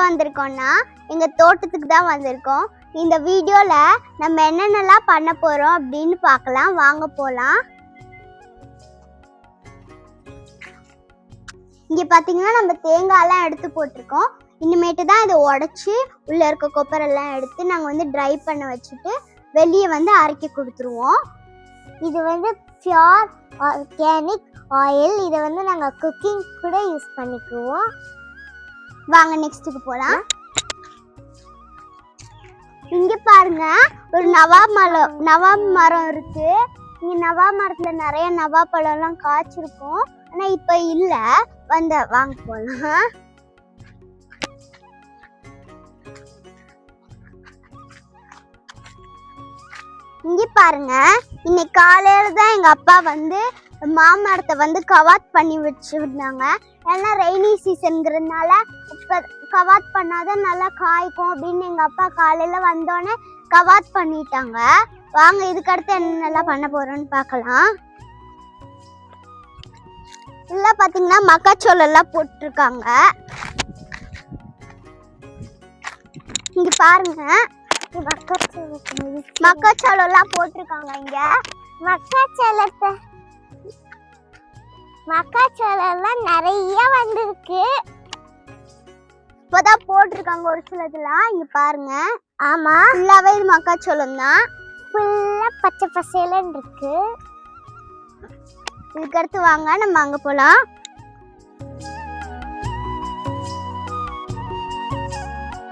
வந்திருக்கோம்னா எங்க தோட்டத்துக்கு தான் வந்திருக்கோம். இந்த வீடியோல நம்ம என்னென்னலாம் பண்ண போறோம் அப்படின்னு பார்க்கலாம். வாங்க போலாம். இங்க பாத்தீங்கன்னா நம்ம தேங்காய் எல்லாம் எடுத்து போட்டிருக்கோம். இனிமேட்டு தான் இதை உடைச்சி உள்ள இருக்க கொப்பரெல்லாம் எடுத்து நாங்க வந்து ட்ரை பண்ண வச்சுட்டு வெளியே வந்து அரைக்க கொடுத்துருவோம். இது வந்து பியூர் ஆர்கானிக் ஆயில். இதை வந்து நாங்க குக்கிங் கூட யூஸ் பண்ணிக்குவோம். வாங்க நெக்ஸ்ட்டுக்கு போலாம். இங்க பாருங்க ஒரு நவாப் மரம் இருக்கு. இங்க நவாப் மரத்துல நிறைய நவாப் பழம் எல்லாம் காய்ச்சிருக்கும். ஆனா இப்ப இல்ல. வாங்க போலாம். இங்க பாருங்க இன்னைக்கு காலையில தான் எங்க அப்பா வந்து மாமரத்தை வந்து கவாத் பண்ணி வச்சிருந்தாங்க. ஏன்னா ரெய்னி சீசன்ங்கிறதுனால இப்ப கவாத் பண்ணாதான் நல்லா காய்க்கும் அப்படின்னு எங்க அப்பா காலையில வந்தோடனே கவாத் பண்ணிட்டாங்க. வாங்க இதுக்கு அடுத்து என்னெல்லாம் பண்ண போறோம்னு பார்க்கலாம். இல்ல பாத்தீங்கன்னா மக்காச்சோளம் எல்லாம் போட்டிருக்காங்க. இங்க பாருங்க மக்காச்சோளம் எல்லாம் போட்டிருக்காங்க. இங்க மக்காச்சோளம் எல்லாம் நிறைய வந்திருக்கு. இப்பதான் போட்டிருக்காங்க ஒரு சிலதுலாம். இங்க பாருங்க. ஆமா ஃபுல்லாவே இது மக்காச்சோளம் தான். ஃபுல்லா பச்சை பசேலன்னு இருக்கு. இதுக்கு அடுத்து வாங்க நம்ம அங்க போலாம்.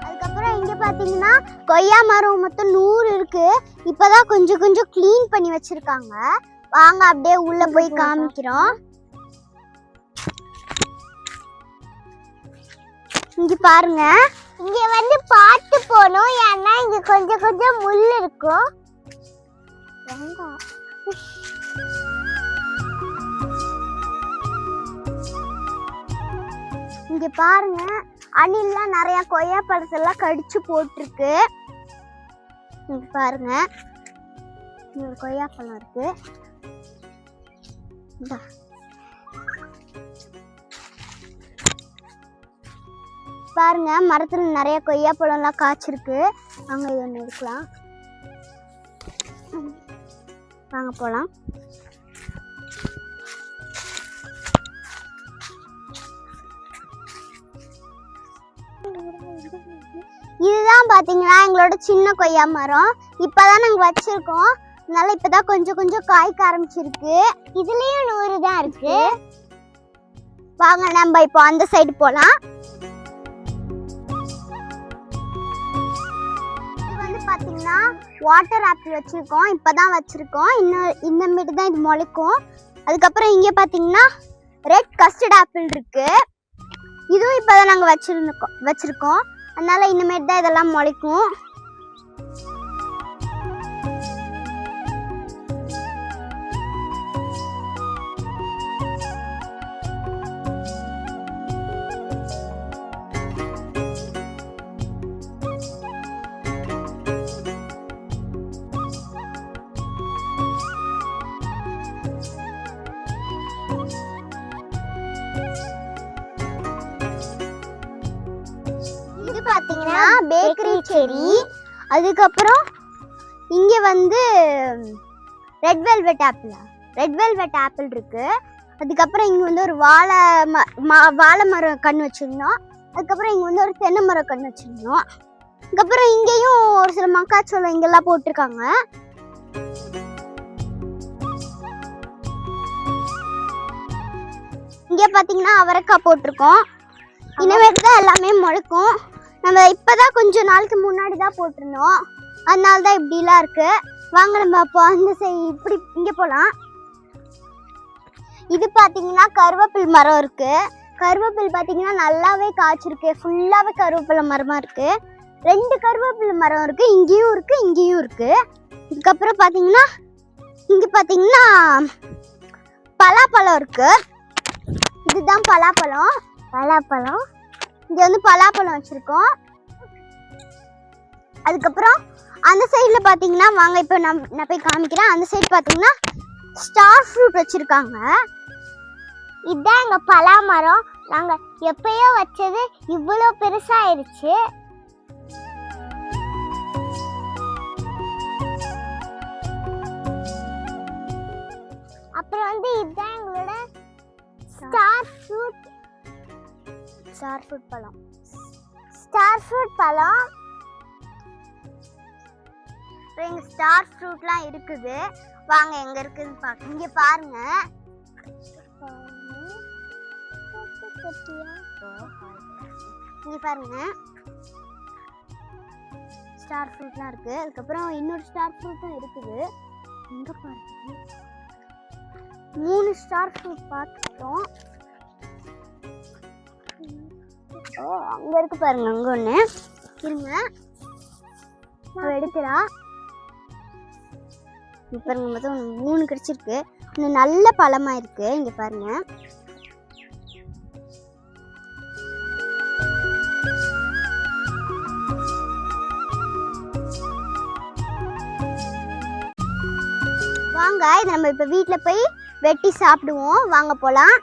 அதுக்கப்புறம் இங்க பாத்தீங்கன்னா கொய்யா மரம் மொத்தம் 100 இருக்கு. இப்பதான் கொஞ்சம் கொஞ்சம் கிளீன் பண்ணி வச்சிருக்காங்க. வாங்க அப்படியே உள்ள போய் காமிக்கிறோம். இங்க பாருங்க இங்க வந்து பாட்டு போனோம். ஏன்னா இங்க கொஞ்சம் கொஞ்சம் முள் இருக்கும். இங்க பாருங்க அணில்லாம் நிறைய கொய்யா பழத்தெல்லாம் கடிச்சு போட்டிருக்கு. இங்க பாருங்க இங்க கொய்யா பழம் இருக்கு. பாருங்க மரத்துல நிறைய கொய்யா பழம் எல்லாம் காய்ச்சிருக்கு. அங்க இது ஒண்ணு இருக்கலாம். வாங்க போலாம். இதுதான் பாத்தீங்கன்னா எங்களோட சின்ன கொய்யா மரம். இப்பதான் நாங்க வச்சிருக்கோம். அதனால இப்பதான் கொஞ்சம் கொஞ்சம் காய்க்க ஆரம்பிச்சிருக்கு. இதுலயும் 100 தான் இருக்கு. வாங்க நம்ம இப்போ அந்த சைடு போலாம். இது வந்து பாத்தீங்கன்னா வாட்டர் ஆப்பிள் வச்சிருக்கோம். இப்பதான் வச்சிருக்கோம். இன்னமேட்டு தான் இது முளைக்கும். அதுக்கப்புறம் இங்க பாத்தீங்கன்னா ரெட் கஸ்டர்ட் ஆப்பிள் இருக்கு. இதுவும் இப்பதான் நாங்க வச்சிருக்கோம். அதனால இனிமேட்டு தான் இதெல்லாம் முளைக்கும். பாத்தீங்கன்னா பேக்கரி செரி. அதுக்கப்புறம் இங்க வந்து ரெட் வெல்வெட் ஆப்பிள் இருக்கு. அதுக்கப்புறம் இங்க வந்து ஒரு வாழை மரம் கண்ணு வச்சிருந்தோம். அதுக்கப்புறம் இங்க வந்து ஒரு தென்னை மரம் கண்ணு வச்சிருந்தோம். அதுக்கப்புறம் இங்கேயும் ஒரு சில மக்காச்சோளம் இங்கெல்லாம் போட்டிருக்காங்க. இங்க பாத்தீங்கன்னா அவரைக்காய் போட்டிருக்கோம். இனிமேட்டு தான் எல்லாமே முளைக்கும். நம்ம இப்பதான் கொஞ்சம் நாளுக்கு முன்னாடி தான் போட்டிருந்தோம். அதனால தான் இப்படிலாம் இருக்கு. வாங்க நம்ம அப்போ அந்த இப்படி இங்க போலாம். இது பாத்தீங்கன்னா கருவேப்பில் மரம் இருக்கு. கருவேப்பில் பாத்தீங்கன்னா நல்லாவே காய்ச்சிருக்கு. ஃபுல்லாவே கருவேப்பிலை மரமா இருக்கு. 2 கருவேப்பிலை மரம் இருக்கு. இங்கேயும் இருக்கு இங்கேயும் இருக்கு. இதுக்கப்புறம் பாத்தீங்கன்னா இங்க பாத்தீங்கன்னா பலாப்பழம் இருக்கு. இதுதான் பலாப்பழம். இங்க வந்து பலாப்பழம் வச்சிருக்கோம். அதுக்கப்புறம் அந்த சைடுல பாத்தீங்கன்னா வாங்க இப்போ நான் போய் காமிக்கிறேன். அந்த சைடு பாத்தீங்கன்னா ஸ்டார் ஃப்ரூட் வச்சிருக்காங்க. இதுதான் எங்க பலா மரம். நாங்க எப்பயோ வச்சது இவ்வளோ பெருசாயிருச்சு. அப்புறம் வந்து இதுதான் எங்களோட ஸ்டார் ஃப்ரூட் பழம். ஸ்டார் ஃப்ரூட் பழம். இங்க ஸ்டார் ஃப்ரூட்லாம் இருக்குது. வாங்க எங்க இருக்குன்னு பாக்க. இங்க பாருங்க. இங்க பாருங்க ஸ்டார் ஃப்ரூட்லாம் இருக்கு. அதுக்கப்புறம் இன்னொரு ஸ்டார் ஃப்ரூட்டும் இருக்குது. இங்க பாருங்க 3 ஸ்டார் ஃப்ரூட் பார்த்துட்டோம். அங்க இருக்கு பாருங்க, அங்க ஒண்ணு இருங்க எடுக்கிறா. பாருங்க மொத்தம் 3 கிடைச்சிருக்கு. இன்னும் நல்ல பழமா இருக்கு. இங்க பாருங்க. வாங்க இதை நம்ம இப்ப வீட்டுல போய் வெட்டி சாப்பிடுவோம். வாங்க போலாம்.